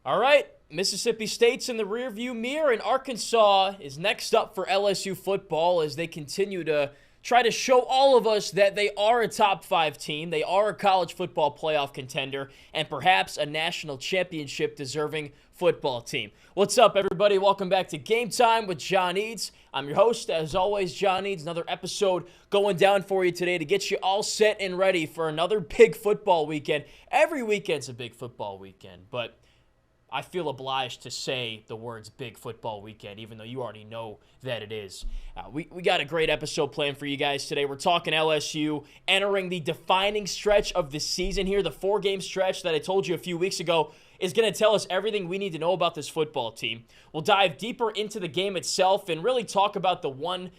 All right, Mississippi State's in the rearview mirror, and Arkansas is next up for LSU football as they continue to try to show all of us that they are a top 5 team, they are a college football playoff contender, and perhaps a national championship deserving football team. What's up, everybody? Welcome back to Game Time with John Eads. I'm your host, as always, John Eads. Another episode going down for you today to get you all set and ready for another big football weekend. Every weekend's a big football weekend, but I feel obliged to say the words big football weekend, even though you already know that it is. We got a great episode planned for you guys today. We're talking LSU entering the defining stretch of the season here. The 4-game stretch that I told you a few weeks ago is going to tell us everything we need to know about this football team. We'll dive deeper into the game itself and really talk about the one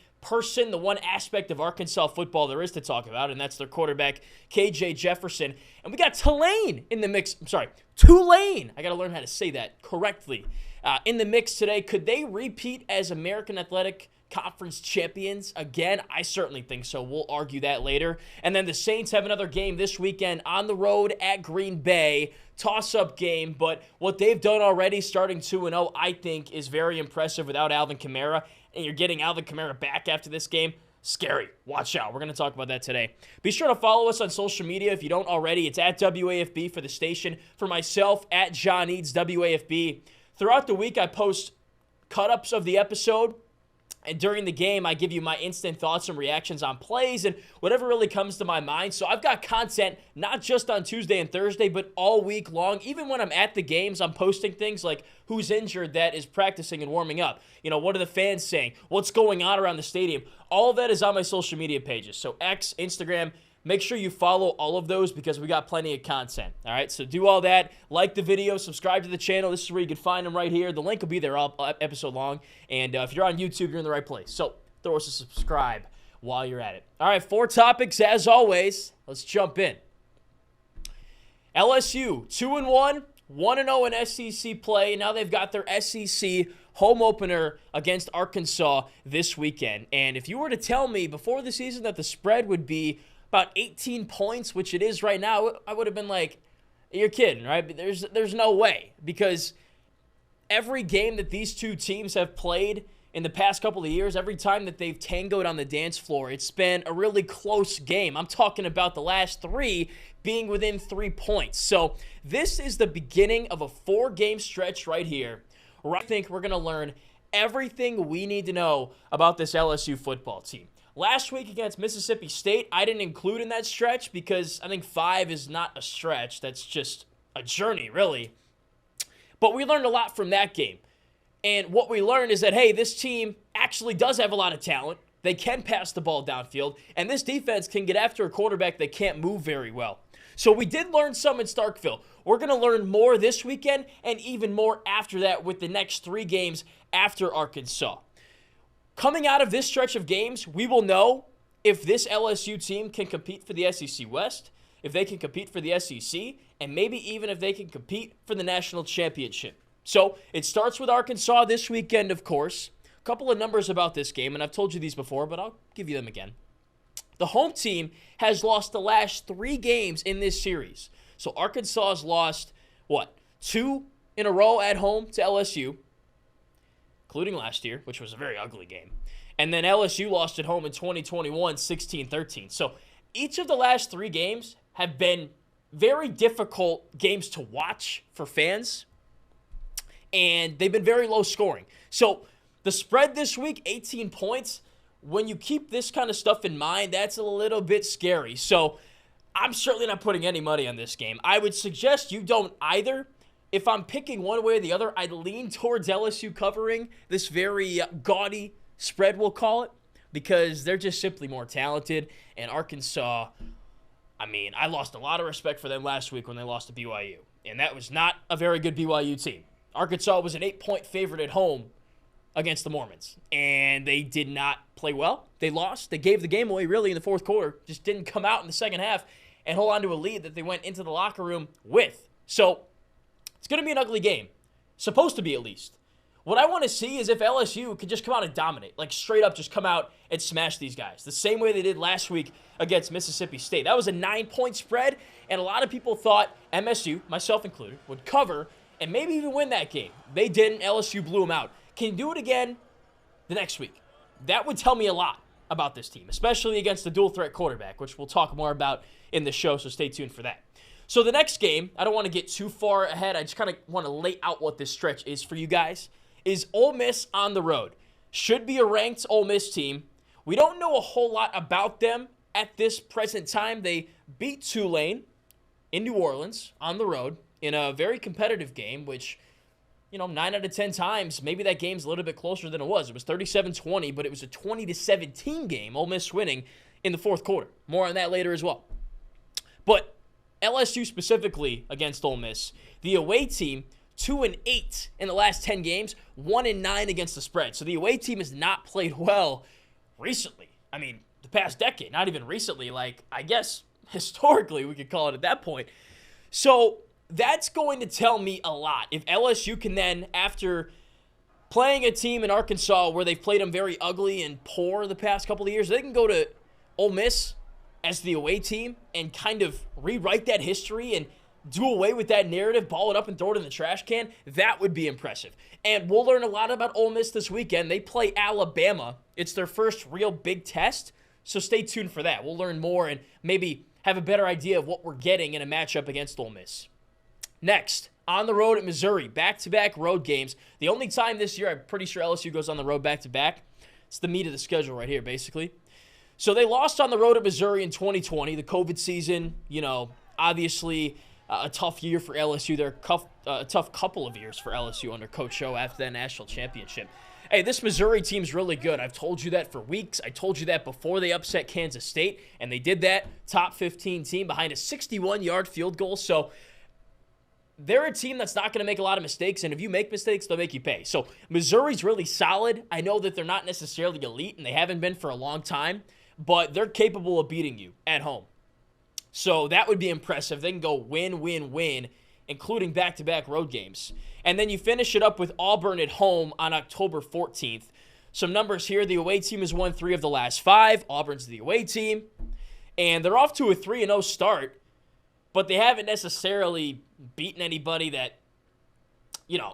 aspect of Arkansas football there is to talk about, and that's their quarterback, KJ Jefferson. And we got Tulane in the mix. Tulane. I got to learn how to say that correctly. In the mix today. Could they repeat as American Athletic Conference champions again? I certainly think so. We'll argue that later. And then the Saints have another game this weekend on the road at Green Bay. Toss-up game, but what they've done already, starting 2-0, I think is very impressive without Alvin Kamara. And you're getting Alvin Kamara back after this game. Scary. Watch out. We're going to talk about that today. Be sure to follow us on social media if you don't already. It's at WAFB for the station. For myself, at John Eads WAFB. Throughout the week, I post cut-ups of the episode. And during the game, I give you my instant thoughts and reactions on plays and whatever really comes to my mind. So I've got content not just on Tuesday and Thursday, but all week long. Even when I'm at the games, I'm posting things like who's injured that is practicing and warming up. You know, what are the fans saying? What's going on around the stadium? All of that is on my social media pages. So X, Instagram, make sure you follow all of those because we got plenty of content. All right, so do all that. Like the video, subscribe to the channel. This is where you can find them right here. The link will be there all episode long. And if you're on YouTube, you're in the right place. So throw us a subscribe while you're at it. All right, 4 topics as always. Let's jump in. LSU, 2-1, 1-0 in SEC play. Now they've got their SEC home opener against Arkansas this weekend. And if you were to tell me before the season that the spread would be about 18 points, which it is right now, I would have been like, you're kidding, right? But there's no way, because every game that these two teams have played in the past couple of years, every time that they've tangoed on the dance floor, it's been a really close game. I'm talking about the last 3 being within 3 points. So this is the beginning of a 4-game stretch right here, where I think we're going to learn everything we need to know about this LSU football team. Last week against Mississippi State, I didn't include in that stretch because I think 5 is not a stretch. That's just a journey, really. But we learned a lot from that game. And what we learned is that, hey, this team actually does have a lot of talent. They can pass the ball downfield. And this defense can get after a quarterback that can't move very well. So we did learn some in Starkville. We're going to learn more this weekend and even more after that with the next 3 games after Arkansas. Coming out of this stretch of games, we will know if this LSU team can compete for the SEC West, if they can compete for the SEC, and maybe even if they can compete for the national championship. So it starts with Arkansas this weekend, of course. A couple of numbers about this game, and I've told you these before, but I'll give you them again. The home team has lost the last 3 games in this series. So Arkansas has lost, 2 in a row at home to LSU, including last year, which was a very ugly game. And then LSU lost at home in 2021, 16-13. So each of the last 3 games have been very difficult games to watch for fans, and they've been very low scoring. So the spread this week, 18 points, when you keep this kind of stuff in mind, that's a little bit scary. So I'm certainly not putting any money on this game. I would suggest you don't either. If I'm picking one way or the other, I'd lean towards LSU covering this very gaudy spread, we'll call it, because they're just simply more talented. And Arkansas, I lost a lot of respect for them last week when they lost to BYU. And that was not a very good BYU team. Arkansas was an 8-point favorite at home against the Mormons. And they did not play well. They lost. They gave the game away, really, in the 4th quarter. Just didn't come out in the second half and hold on to a lead that they went into the locker room with. So it's going to be an ugly game. Supposed to be, at least. What I want to see is if LSU could just come out and dominate. Like, straight up just come out and smash these guys. The same way they did last week against Mississippi State. That was a 9-point spread, and a lot of people thought MSU, myself included, would cover and maybe even win that game. They didn't. LSU blew them out. Can you do it again the next week? That would tell me a lot about this team, especially against the dual threat quarterback, which we'll talk more about in the show, so stay tuned for that. So the next game, I don't want to get too far ahead. I just kind of want to lay out what this stretch is for you guys, is Ole Miss on the road. Should be a ranked Ole Miss team. We don't know a whole lot about them at this present time. They beat Tulane in New Orleans on the road in a very competitive game, which, 9 out of 10 times, maybe that game's a little bit closer than it was. It was 37-20, but it was a 20-17 game, Ole Miss winning in the fourth quarter. More on that later as well. But LSU specifically against Ole Miss, the away team, 2-8 in the last 10 games, 1-9 against the spread. So the away team has not played well recently. I mean, the past decade, not even recently, I guess historically we could call it at that point. So that's going to tell me a lot. If LSU can then, after playing a team in Arkansas where they've played them very ugly and poor the past couple of years, they can go to Ole Miss as the away team and kind of rewrite that history and do away with that narrative, ball it up and throw it in the trash can. That would be impressive. And we'll learn a lot about Ole Miss this weekend. They play Alabama. It's their first real big test, so stay tuned for that. We'll learn more and maybe have a better idea of what we're getting in a matchup against Ole Miss. Next, on the road at Missouri, back-to-back road games. The only time this year I'm pretty sure LSU goes on the road back-to-back. It's the meat of the schedule right here, basically. So they lost on the road at Missouri in 2020, the COVID season, obviously a tough year for LSU. They're a tough couple of years for LSU under Coach O after that national championship. Hey, this Missouri team's really good. I've told you that for weeks. I told you that before they upset Kansas State, and they did that. Top 15 team behind a 61-yard field goal. So they're a team that's not going to make a lot of mistakes, and if you make mistakes, they'll make you pay. So Missouri's really solid. I know that they're not necessarily elite, and they haven't been for a long time, but they're capable of beating you at home. So that would be impressive. They can go win, win, win, including back-to-back road games. And then you finish it up with Auburn at home on October 14th. Some numbers here. The away team has won 3 of the last 5. Auburn's the away team. And they're off to a 3-0 start, but they haven't necessarily beaten anybody that,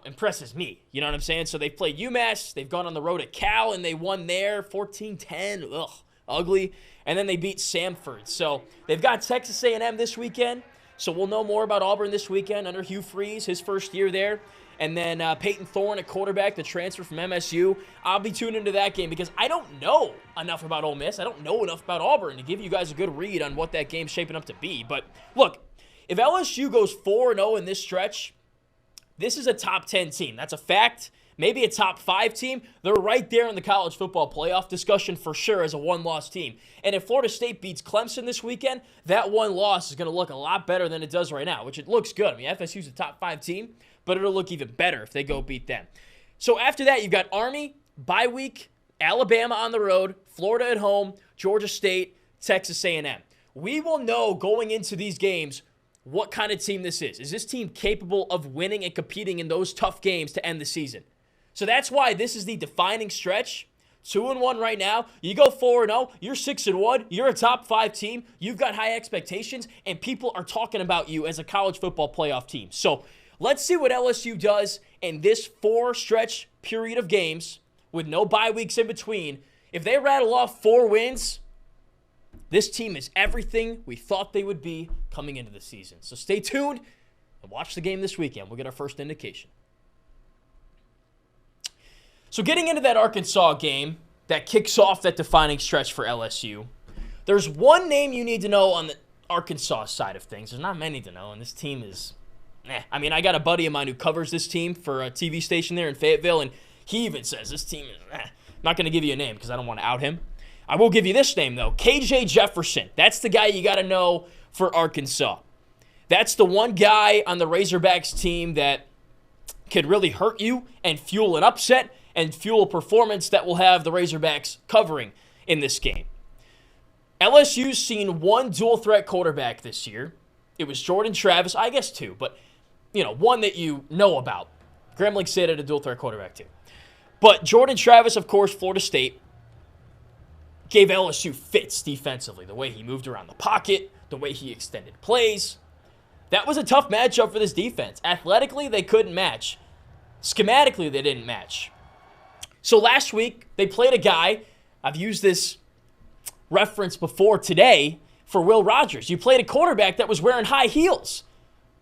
impresses me. You know what I'm saying? So they've played UMass. They've gone on the road at Cal, and they won there 14-10. Ugh, ugly. And then they beat Samford. So they've got Texas A&M this weekend. So we'll know more about Auburn this weekend under Hugh Freeze, his first year there. And then Peyton Thorne at quarterback, the transfer from MSU. I'll be tuned into that game because I don't know enough about Ole Miss. I don't know enough about Auburn to give you guys a good read on what that game's shaping up to be. But look, if LSU goes 4-0 in this stretch, this is a top 10 team. That's a fact. Maybe a top 5 team. They're right there in the college football playoff discussion for sure as a one-loss team. And if Florida State beats Clemson this weekend, that one loss is going to look a lot better than it does right now, which it looks good. I mean, FSU's a top 5 team, but it'll look even better if they go beat them. So after that, you've got Army, bye week, Alabama on the road, Florida at home, Georgia State, Texas A&M. We will know going into these games what kind of team this is. Is this team capable of winning and competing in those tough games to end the season? So that's why this is the defining stretch. 2-1 right now. You go 4-0. You're 6-1. You're a top 5 team. You've got high expectations, and people are talking about you as a college football playoff team. So let's see what LSU does in this 4-stretch period of games with no bye weeks in between. If they rattle off 4 wins, this team is everything we thought they would be coming into the season. So stay tuned and watch the game this weekend. We'll get our first indication. So getting into that Arkansas game that kicks off that defining stretch for LSU, there's one name you need to know on the Arkansas side of things. There's not many to know, and this team is, I mean, I got a buddy of mine who covers this team for a TV station there in Fayetteville, and he even says this team is, I'm not going to give you a name because I don't want to out him. I will give you this name, though, KJ Jefferson. That's the guy you got to know for Arkansas. That's the one guy on the Razorbacks team that could really hurt you and fuel an upset and fuel a performance that will have the Razorbacks covering in this game. LSU's seen one dual-threat quarterback this year. It was Jordan Travis, I guess 2, but, one that you know about. Grambling State had a dual-threat quarterback too. But Jordan Travis, of course, Florida State, gave LSU fits defensively. The way he moved around the pocket, the way he extended plays. That was a tough matchup for this defense. Athletically, they couldn't match. Schematically, they didn't match. So last week, they played a guy, I've used this reference before today, for Will Rogers. You played a quarterback that was wearing high heels.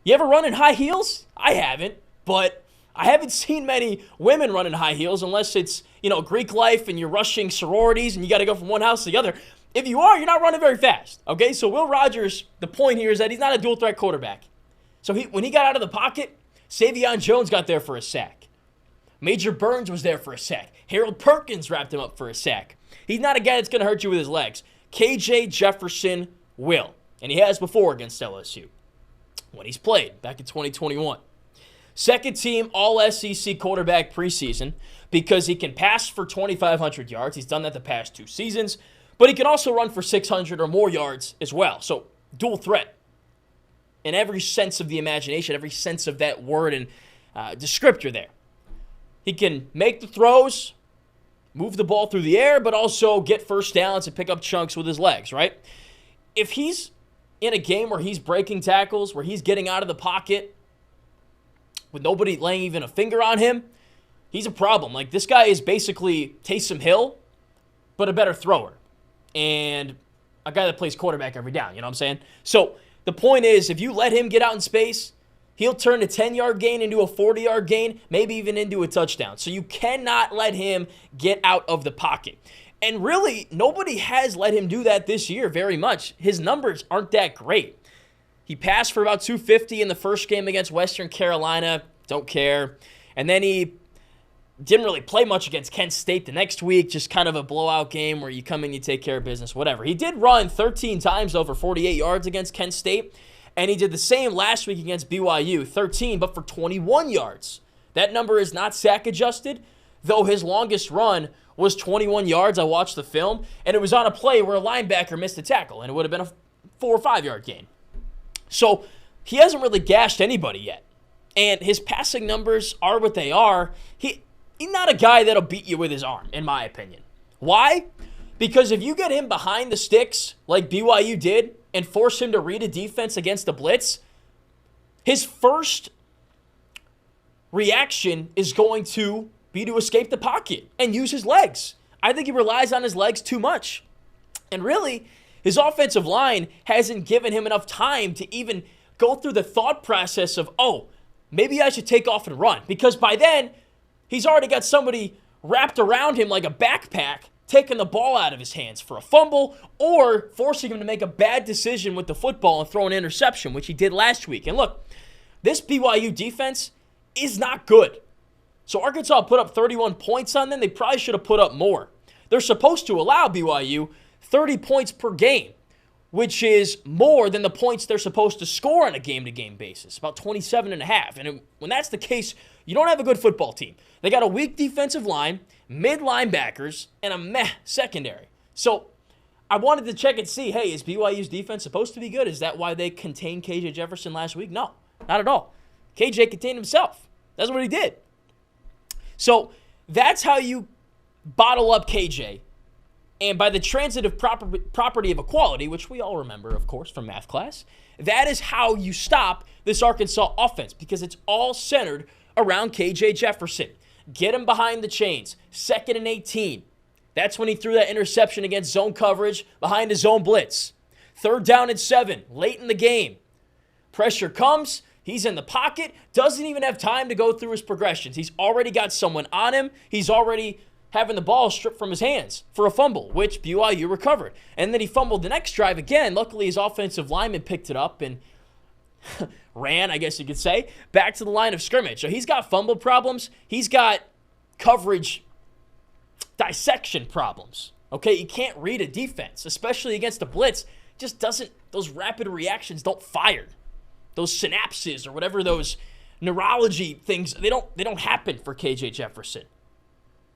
You ever run in high heels? I haven't, but I haven't seen many women run in high heels unless it's, Greek life and you're rushing sororities and you got to go from one house to the other. If you are, you're not running very fast, okay? So Will Rogers, the point here is that he's not a dual-threat quarterback. So when he got out of the pocket, Savion Jones got there for a sack. Major Burns was there for a sack. Harold Perkins wrapped him up for a sack. He's not a guy that's going to hurt you with his legs. KJ Jefferson will, and he has before against LSU when he's played back in 2021. Second team All-SEC quarterback preseason because he can pass for 2,500 yards. He's done that the past 2 seasons, but he can also run for 600 or more yards as well. So dual threat in every sense of the imagination, every sense of that word and descriptor there. He can make the throws, move the ball through the air, but also get first downs and pick up chunks with his legs, right? If he's in a game where he's breaking tackles, where he's getting out of the pocket with nobody laying even a finger on him, he's a problem. Like, this guy is basically Taysom Hill, but a better thrower. And a guy that plays quarterback every down, you know what I'm saying? So the point is, if you let him get out in space, he'll turn a 10-yard gain into a 40-yard gain, maybe even into a touchdown. So you cannot let him get out of the pocket. And really, nobody has let him do that this year very much. His numbers aren't that great. He passed for about 250 in the first game against Western Carolina. Don't care. And then he didn't really play much against Kent State the next week, just kind of a blowout game where you come in, you take care of business, whatever. He did run 13 times over 48 yards against Kent State, and he did the same last week against BYU, 13, but for 21 yards. That number is not sack adjusted, though his longest run was 21 yards. I watched the film, and it was on a play where a linebacker missed a tackle, and it would have been a 4 or 5 yard gain. So he hasn't really gashed anybody yet, and his passing numbers are what they are. He's not a guy that'll beat you with his arm, in my opinion. Why? Because if you get him behind the sticks like BYU did and force him to read a defense against the blitz, his first reaction is going to be to escape the pocket and use his legs. I think he relies on his legs too much. And really, his offensive line hasn't given him enough time to even go through the thought process of, maybe I should take off and run. Because by then, he's already got somebody wrapped around him like a backpack, taking the ball out of his hands for a fumble or forcing him to make a bad decision with the football and throw an interception, which he did last week. And look, this BYU defense is not good. So Arkansas put up 31 points on them. They probably should have put up more. They're supposed to allow BYU 30 points per game, which is more than the points they're supposed to score on a game-to-game basis, about 27.5. And when that's the case, you don't have a good football team. They got a weak defensive line, mid-linebackers, and a meh secondary. So I wanted to check and see, hey, is BYU's defense supposed to be good? Is that why they contained KJ Jefferson last week? No, not at all. KJ contained himself. That's what he did. So that's how you bottle up KJ. And by the transitive property of equality, which we all remember, of course, from math class, that is how you stop this Arkansas offense, because it's all centered around KJ Jefferson. Get him behind the chains. 2nd and 18. That's when he threw that interception against zone coverage behind his zone blitz. 3rd down and 7, late in the game. Pressure comes. He's in the pocket. Doesn't even have time to go through his progressions. He's already got someone on him. He's already having the ball stripped from his hands for a fumble, which BYU recovered. And then he fumbled the next drive again. Luckily, his offensive lineman picked it up and ran, I guess you could say, back to the line of scrimmage. So he's got fumble problems. He's got coverage dissection problems. Okay, you can't read a defense, especially against a blitz. Just doesn't, those rapid reactions don't fire. Those synapses or whatever those neurology things, they don't happen for KJ Jefferson.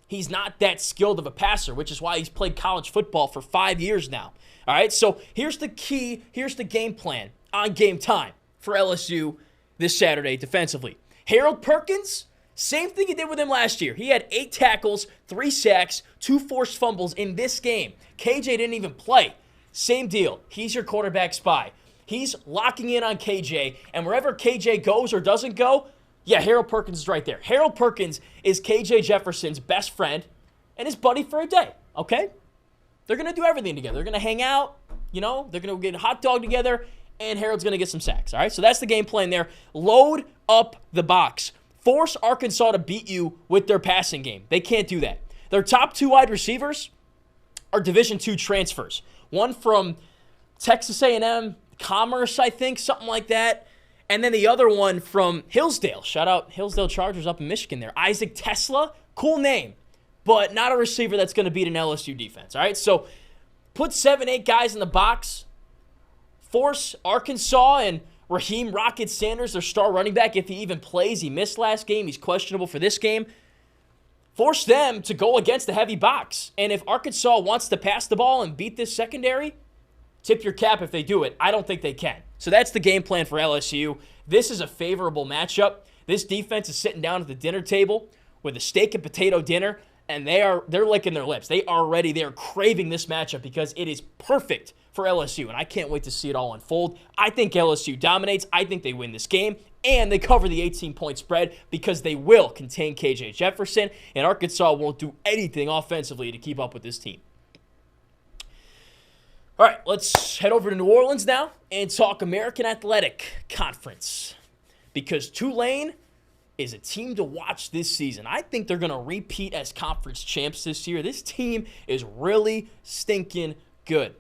He's not that skilled of a passer, which is why he's played college football for 5 years now. All right, so here's the key. Here's the game plan on game time for LSU this Saturday defensively. Harold Perkins, same thing he did with him last year. He had 8 tackles, 3 sacks, 2 forced fumbles in this game. KJ didn't even play. Same deal. He's your quarterback spy. He's locking in on KJ, and wherever KJ goes or doesn't go, yeah, Harold Perkins is right there. Harold Perkins is KJ Jefferson's best friend and his buddy for a day, okay? They're going to do everything together. They're going to hang out, they're going to get a hot dog together, and Harold's going to get some sacks, all right? So that's the game plan there. Load up the box. Force Arkansas to beat you with their passing game. They can't do that. Their top 2 wide receivers are Division II transfers. One from Texas A&M, Commerce, I think, something like that. And then the other one from Hillsdale. Shout out Hillsdale Chargers up in Michigan there. Isaac Tesla, cool name, but not a receiver that's going to beat an LSU defense, all right? So put 7-8 guys in the box. Force Arkansas and Raheem Rocket Sanders, their star running back, if he even plays. He missed last game. He's questionable for this game. Force them to go against the heavy box. And if Arkansas wants to pass the ball and beat this secondary, tip your cap if they do it. I don't think they can. So that's the game plan for LSU. This is a favorable matchup. This defense is sitting down at the dinner table with a steak and potato dinner, and they're licking their lips. They're craving this matchup because it is perfect for LSU, and I can't wait to see it all unfold. I think LSU dominates. I think they win this game, and they cover the 18-point spread because they will contain KJ Jefferson, and Arkansas won't do anything offensively to keep up with this team. All right, let's head over to New Orleans now and talk American Athletic Conference because Tulane is a team to watch this season. I think they're going to repeat as conference champs this year. This team is really stinking good.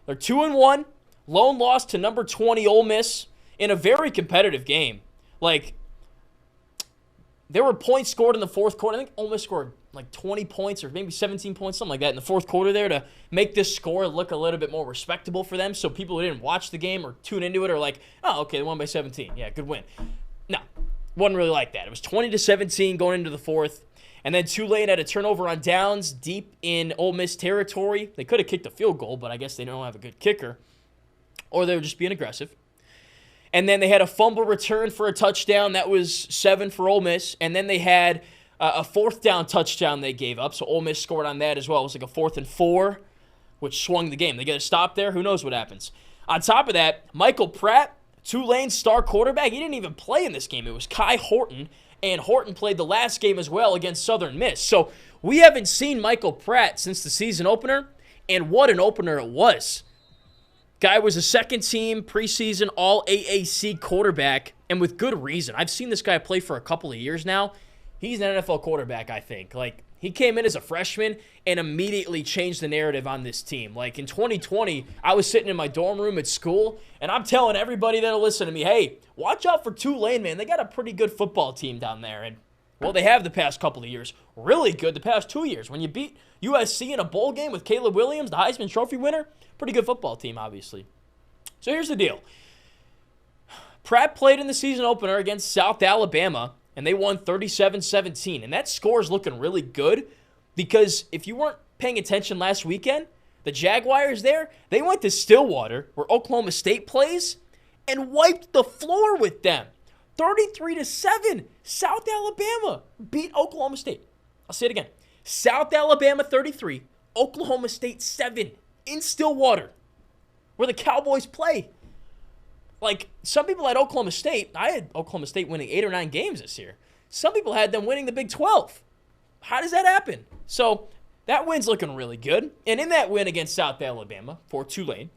They're 2-1, lone loss to number 20 Ole Miss in a very competitive game. Like, there were points scored in the fourth quarter. I think Ole Miss scored like 20 points or maybe 17 points, something like that in the fourth quarter there to make this score look a little bit more respectable for them so people who didn't watch the game or tune into it are like, oh, okay, they won by 17. Yeah, good win. No, wasn't really like that. It was 20-17 going into the fourth. And then Tulane had a turnover on downs deep in Ole Miss territory. They could have kicked a field goal, but I guess they don't have a good kicker. Or they were just being aggressive. And then they had a fumble return for a touchdown. That was 7 for Ole Miss. And then they had a fourth down touchdown they gave up. So Ole Miss scored on that as well. It was like a 4th and 4, which swung the game. They get a stop there. Who knows what happens. On top of that, Michael Pratt, Tulane's star quarterback, he didn't even play in this game. It was Kai Horton. And Horton played the last game as well against Southern Miss. So we haven't seen Michael Pratt since the season opener, and what an opener it was. Guy was a second-team preseason All-AAC quarterback, and with good reason. I've seen this guy play for a couple of years now. He's an NFL quarterback, I think. Like, he came in as a freshman and immediately changed the narrative on this team. Like, in 2020, I was sitting in my dorm room at school, and I'm telling everybody that'll listen to me, hey, watch out for Tulane, man. They got a pretty good football team down there. And, well, they have the past couple of years. Really good the past 2 years. When you beat USC in a bowl game with Caleb Williams, the Heisman Trophy winner, pretty good football team, obviously. So here's the deal. Pratt played in the season opener against South Alabama, and they won 37-17. And that score is looking really good because if you weren't paying attention last weekend, the Jaguars there, they went to Stillwater, where Oklahoma State plays, and wiped the floor with them. 33-7. South Alabama beat Oklahoma State. I'll say it again. South Alabama 33, Oklahoma State 7 in Stillwater, where the Cowboys play. Like, some people had Oklahoma State. I had Oklahoma State winning 8 or 9 games this year. Some people had them winning the Big 12. How does that happen? So, that win's looking really good. And in that win against South Alabama for Tulane,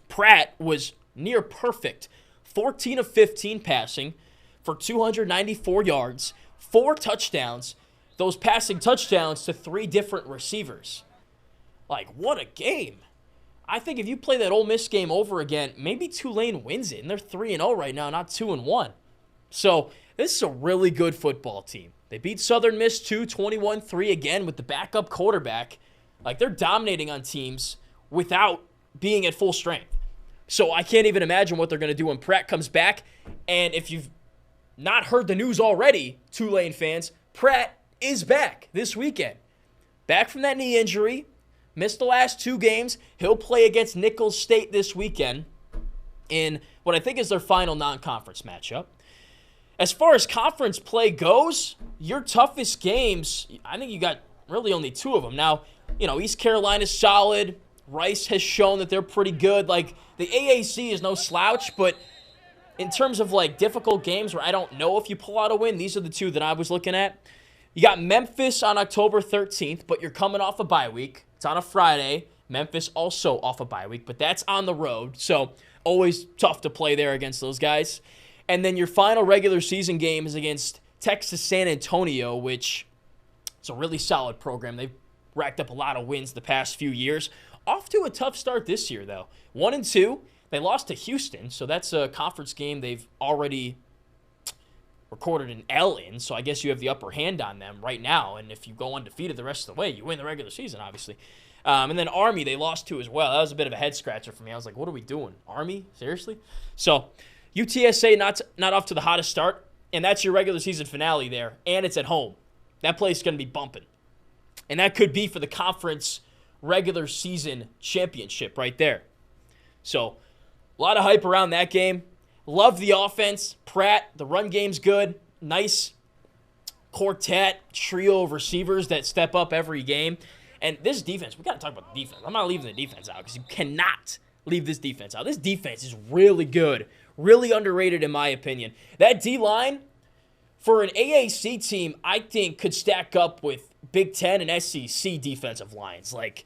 Pratt was near perfect. 14 of 15 passing for 294 yards, 4 touchdowns. Those passing touchdowns to 3 different receivers. Like, what a game. I think if you play that Ole Miss game over again, maybe Tulane wins it. And they're 3-0 right now, not 2-1. So this is a really good football team. They beat Southern Miss too, 21-3 again with the backup quarterback. Like, they're dominating on teams without being at full strength. So I can't even imagine what they're going to do when Pratt comes back. And if you've not heard the news already, Tulane fans, Pratt is back this weekend. Back from that knee injury. Missed the last 2 games. He'll play against Nicholls State this weekend in what I think is their final non-conference matchup. As far as conference play goes, your toughest games, I think you got really only 2 of them. Now, East Carolina's solid. Rice has shown that they're pretty good. Like, the AAC is no slouch, but in terms of, like, difficult games where I don't know if you pull out a win, these are the two that I was looking at. You got Memphis on October 13th, but you're coming off a bye week. It's on a Friday. Memphis also off a bye week, but that's on the road, so always tough to play there against those guys. And then your final regular season game is against Texas San Antonio, which is a really solid program. They've racked up a lot of wins the past few years. Off to a tough start this year, though. 1-2. They lost to Houston, so that's a conference game they've already recorded an L in, so I guess you have the upper hand on them right now. And if you go undefeated the rest of the way, you win the regular season, obviously. And then Army, they lost to as well. That was a bit of a head-scratcher for me. I was like, what are we doing? Army? Seriously? So UTSA not off to the hottest start, and that's your regular season finale there, and it's at home. That place is going to be bumping. And that could be for the conference regular season championship right there. So a lot of hype around that game. Love the offense. Pratt, the run game's good. Nice quartet, trio of receivers that step up every game. And this defense, we got to talk about the defense. I'm not leaving the defense out because you cannot leave this defense out. This defense is really good, really underrated in my opinion. That D-line, for an AAC team, I think could stack up with Big Ten and SEC defensive lines. Like,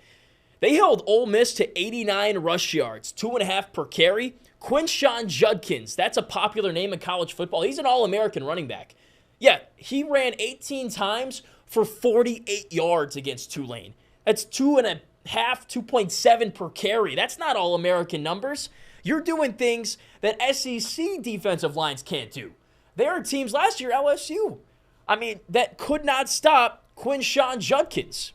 they held Ole Miss to 89 rush yards, 2.5 per carry. Quinshawn Judkins, that's a popular name in college football. He's an All-American running back. Yeah, he ran 18 times for 48 yards against Tulane. That's 2.5, 2.7 per carry. That's not All-American numbers. You're doing things that SEC defensive lines can't do. There are teams last year, LSU, that could not stop Quinshawn Judkins.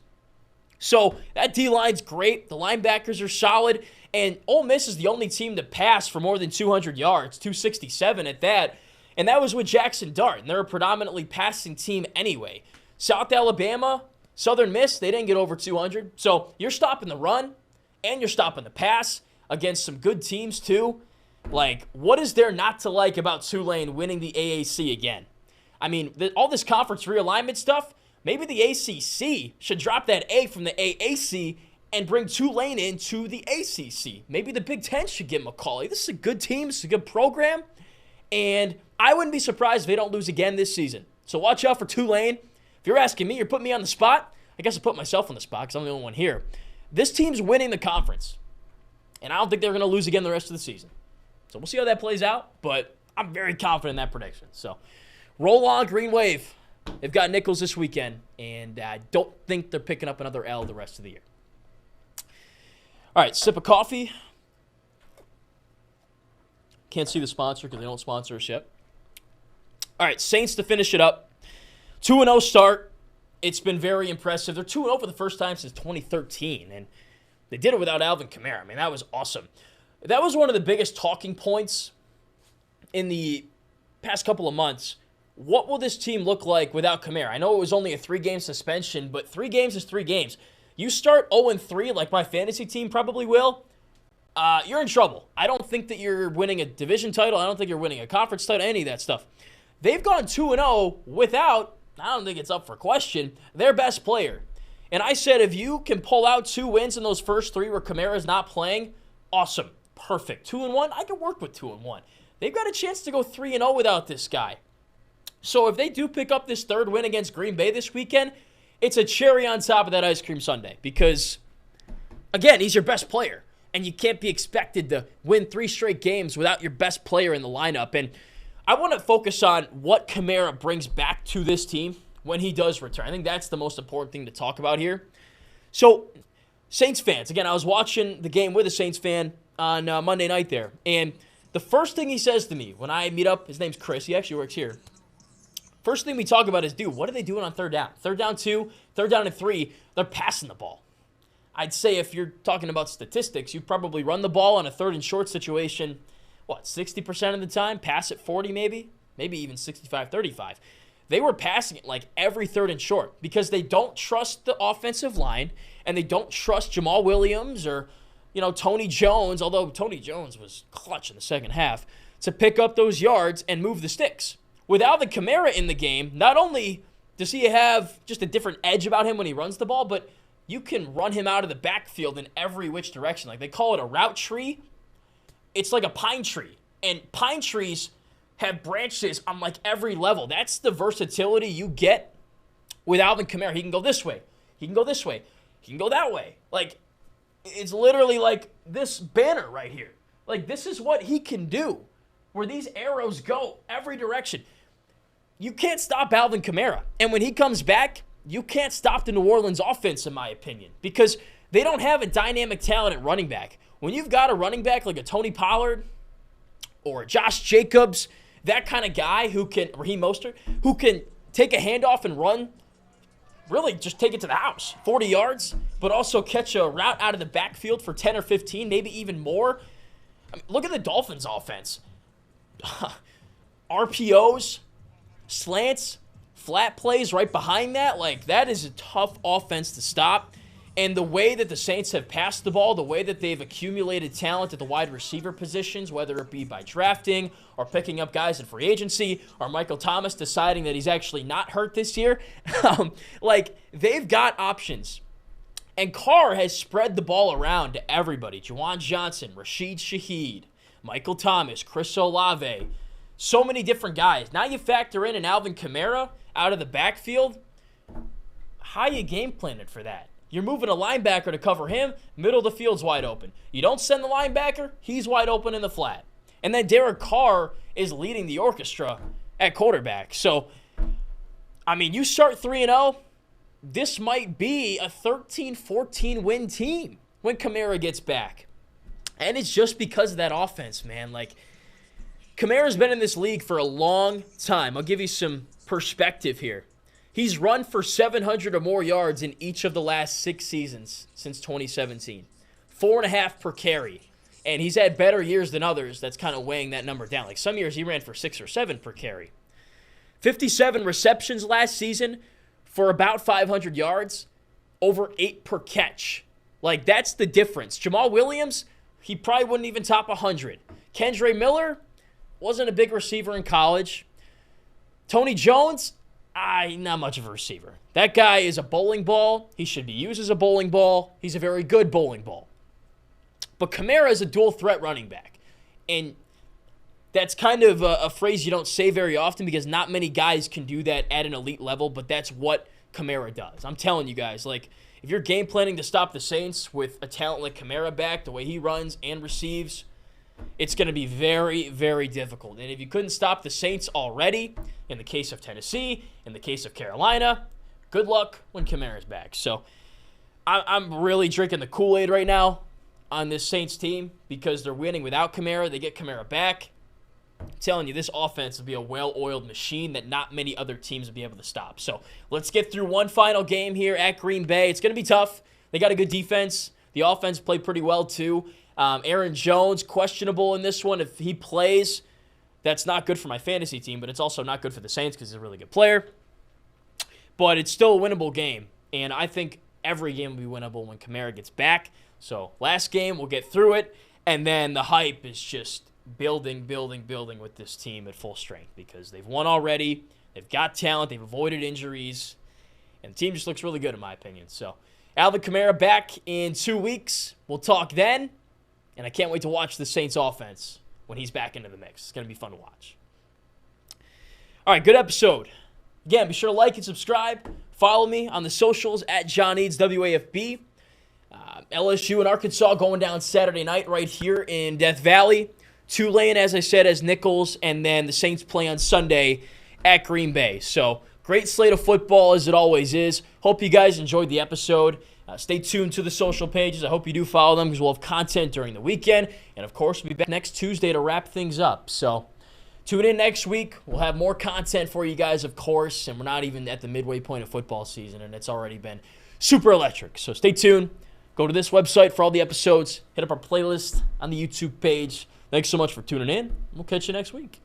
So that D-line's great. The linebackers are solid. And Ole Miss is the only team to pass for more than 200 yards, 267 at that. And that was with Jackson Dart. And they're a predominantly passing team anyway. South Alabama, Southern Miss, they didn't get over 200. So you're stopping the run and you're stopping the pass against some good teams too. Like, what is there not to like about Tulane winning the AAC again? All this conference realignment stuff, maybe the ACC should drop that A from the AAC and bring Tulane into the ACC. Maybe the Big Ten should give them a call. This is a good team. This is a good program. And I wouldn't be surprised if they don't lose again this season. So watch out for Tulane. If you're asking me, you're putting me on the spot. I guess I put myself on the spot because I'm the only one here. This team's winning the conference. And I don't think they're going to lose again the rest of the season. So we'll see how that plays out. But I'm very confident in that prediction. So roll on, Green Wave. They've got Nichols this weekend. And I don't think they're picking up another L the rest of the year. All right, sip of coffee. Can't see the sponsor because they don't sponsor us yet. All right, Saints to finish it up. 2-0 start. It's been very impressive. They're 2-0 for the first time since 2013, and they did it without Alvin Kamara. That was awesome. That was one of the biggest talking points in the past couple of months. What will this team look like without Kamara? I know it was only a 3-game suspension, but 3 games is 3 games. You start 0-3 like my fantasy team probably will, you're in trouble. I don't think that you're winning a division title. I don't think you're winning a conference title, any of that stuff. They've gone 2-0 without, I don't think it's up for question, their best player. And I said if you can pull out 2 wins in those first 3 where Kamara's not playing, awesome, perfect. 2-1, I can work with 2-1. They've got a chance to go 3-0 without this guy. So if they do pick up this 3rd win against Green Bay this weekend, it's a cherry on top of that ice cream sundae because, again, he's your best player. And you can't be expected to win 3 straight games without your best player in the lineup. And I want to focus on what Kamara brings back to this team when he does return. I think that's the most important thing to talk about here. So, Saints fans, again, I was watching the game with a Saints fan on Monday night there. And the first thing he says to me when I meet up, his name's Chris. He actually works here. First thing we talk about is, dude, what are they doing on 3rd down? 3rd down 2, 3rd down and 3, they're passing the ball. I'd say if you're talking about statistics, you probably run the ball on a 3rd and short situation, 60% of the time? Pass it 40 maybe even 65, 35. They were passing it like every 3rd and short because they don't trust the offensive line and they don't trust Jamal Williams or, Tony Jones, although Tony Jones was clutch in the second half, to pick up those yards and move the sticks. With Alvin Kamara in the game, not only does he have just a different edge about him when he runs the ball, but you can run him out of the backfield in every which direction. Like, they call it a route tree. It's like a pine tree. And pine trees have branches on, like, every level. That's the versatility you get with Alvin Kamara. He can go this way. He can go this way. He can go that way. Like, it's literally like this banner right here. Like, this is what he can do, where these arrows go every direction. You can't stop Alvin Kamara. And when he comes back, you can't stop the New Orleans offense, in my opinion, because they don't have a dynamic talent at running back. When you've got a running back like a Tony Pollard or Josh Jacobs, that kind of guy who can, Raheem Mostert, who can take a handoff and run, really just take it to the house, 40 yards, but also catch a route out of the backfield for 10 or 15, maybe even more. I mean, look at the Dolphins' offense. RPOs, slants, flat plays right behind that. Like, that is a tough offense to stop. And the way that the Saints have passed the ball, the way that they've accumulated talent at the wide receiver positions, whether it be by drafting or picking up guys in free agency or Michael Thomas deciding that he's actually not hurt this year, like, they've got options. And Carr has spread the ball around to everybody. Juwan Johnson, Rashid Shaheed, Michael Thomas, Chris Olave, so many different guys. Now you factor in an Alvin Kamara out of the backfield. How you game planning for that? You're moving a linebacker to cover him, middle of the field's wide open. You don't send the linebacker, he's wide open in the flat. And then Derek Carr is leading the orchestra at quarterback. So, I mean, you start 3-0, this might be a 13-14 win team when Kamara gets back. And it's just because of that offense, man. Like, Kamara's been in this league for a long time. I'll give you some perspective here. He's run for 700 or more yards in each of the last 6 seasons since 2017. 4.5 per carry. And he's had better years than others. That's kind of weighing that number down. Like, some years he ran for 6 or 7 per carry. 57 receptions last season for about 500 yards. Over 8 per catch. Like, that's the difference. Jamal Williams, he probably wouldn't even top 100. Kendre Miller wasn't a big receiver in college. Tony Jones, not much of a receiver. That guy is a bowling ball. He should be used as a bowling ball. He's a very good bowling ball. But Kamara is a dual threat running back. And that's kind of a phrase you don't say very often because not many guys can do that at an elite level, but that's what Kamara does. I'm telling you guys, like, if you're game planning to stop the Saints with a talent like Kamara back, the way he runs and receives, it's going to be very, very difficult. And if you couldn't stop the Saints already, in the case of Tennessee, in the case of Carolina, good luck when Kamara's back. So I'm really drinking the Kool-Aid right now on this Saints team because they're winning without Kamara. They get Kamara back. I'm telling you, this offense will be a well-oiled machine that not many other teams will be able to stop. So let's get through one final game here at Green Bay. It's going to be tough. They got a good defense. The offense played pretty well, too. Aaron Jones, questionable in this one. If he plays, that's not good for my fantasy team, but it's also not good for the Saints because he's a really good player. But it's still a winnable game, and I think every game will be winnable when Kamara gets back. So last game, we'll get through it, and then the hype is just building with this team at full strength because they've won already, they've got talent, they've avoided injuries, and the team just looks really good in my opinion. So Alvin Kamara back in 2 weeks. We'll talk then. And I can't wait to watch the Saints offense when he's back into the mix. It's going to be fun to watch. All right, good episode. Again, be sure to like and subscribe. Follow me on the socials at John Eads, WAFB. LSU and Arkansas going down Saturday night right here in Death Valley. Tulane, as I said, as Nichols. And then the Saints play on Sunday at Green Bay. So great slate of football as it always is. Hope you guys enjoyed the episode. Stay tuned to the social pages. I hope you do follow them because we'll have content during the weekend. And, of course, we'll be back next Tuesday to wrap things up. So tune in next week. We'll have more content for you guys, of course. And we're not even at the midway point of football season, and it's already been super electric. So stay tuned. Go to this website for all the episodes. Hit up our playlist on the YouTube page. Thanks so much for tuning in. We'll catch you next week.